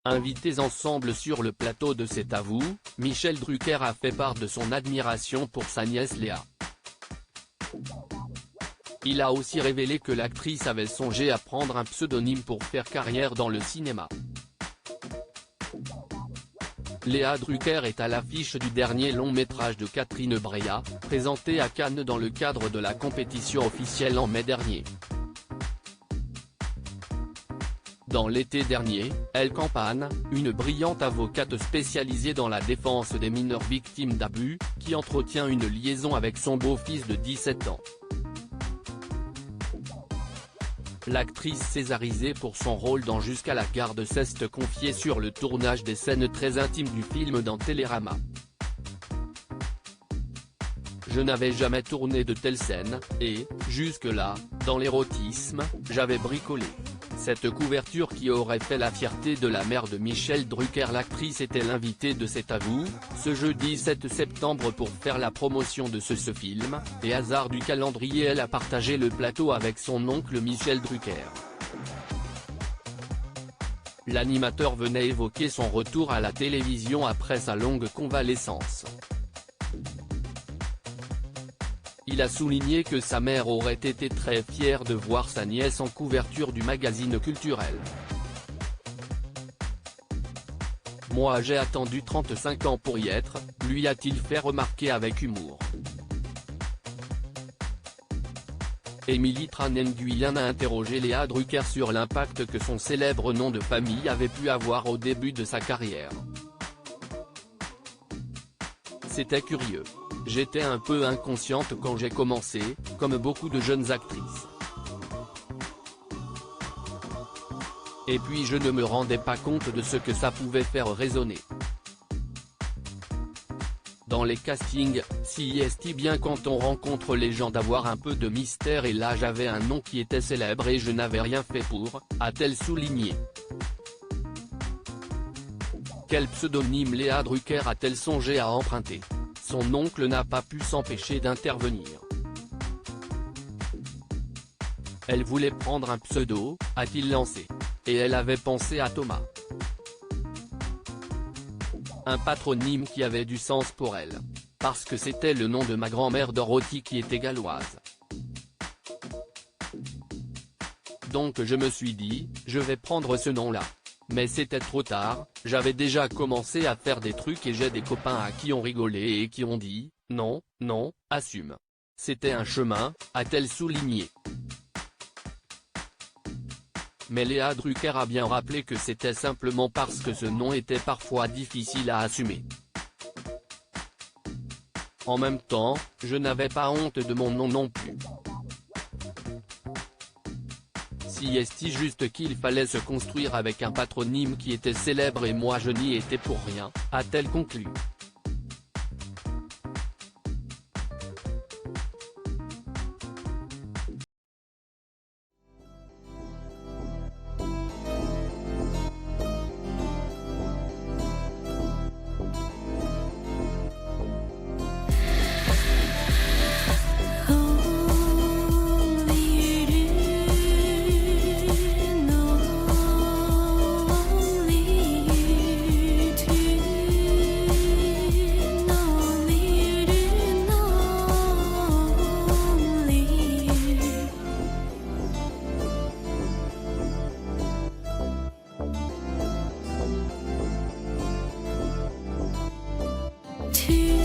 Invités ensemble sur le plateau de C'est à vous, Michel Drucker a fait part de son admiration pour sa nièce Léa. Il a aussi révélé que l'actrice avait songé à prendre un pseudonyme pour faire carrière dans le cinéma. Léa Drucker est à l'affiche du dernier long métrage de Catherine Breillat, présenté à Cannes dans le cadre de la compétition officielle en mai dernier. Dans l'été dernier, Elle Campagne, une brillante avocate spécialisée dans la défense des mineurs victimes d'abus, qui entretient une liaison avec son beau-fils de 17 ans. L'actrice césarisée pour son rôle dans Jusqu'à la garde s'est confiée sur le tournage des scènes très intimes du film dans Télérama. Je n'avais jamais tourné de telles scènes, et, jusque-là, dans l'érotisme, j'avais bricolé. Cette couverture qui aurait fait la fierté de la mère de Michel Drucker. L'actrice était l'invitée de C'est à vous, ce jeudi 7 septembre pour faire la promotion de ce film, et hasard du calendrier elle a partagé le plateau avec son oncle Michel Drucker. L'animateur venait évoquer son retour à la télévision après sa longue convalescence. Il a souligné que sa mère aurait été très fière de voir sa nièce en couverture du magazine culturel. « Moi j'ai attendu 35 ans pour y être », lui a-t-il fait remarquer avec humour. Émilie Tran-Nguyen a interrogé Léa Drucker sur l'impact que son célèbre nom de famille avait pu avoir au début de sa carrière. C'était curieux. J'étais un peu inconsciente quand j'ai commencé, comme beaucoup de jeunes actrices. Et puis je ne me rendais pas compte de ce que ça pouvait faire résonner. Dans les castings, si est bien quand on rencontre les gens d'avoir un peu de mystère, et là j'avais un nom qui était célèbre et je n'avais rien fait pour, a-t-elle souligné. Quel pseudonyme Léa Drucker a-t-elle songé à emprunter? Son oncle n'a pas pu s'empêcher d'intervenir. Elle voulait prendre un pseudo, a-t-il lancé. Et elle avait pensé à Thomas. Un patronyme qui avait du sens pour elle. Parce que c'était le nom de ma grand-mère Dorothy qui était galloise. Donc je me suis dit, je vais prendre ce nom-là. Mais c'était trop tard, j'avais déjà commencé à faire des trucs et j'ai des copains à qui ont rigolé et qui ont dit, non, non, assume. C'était un chemin, a-t-elle souligné. Mais Léa Drucker a bien rappelé que c'était simplement parce que ce nom était parfois difficile à assumer. En même temps, je n'avais pas honte de mon nom non plus. Si est juste qu'il fallait se construire avec un patronyme qui était célèbre et moi je n'y étais pour rien, a-t-elle conclu. To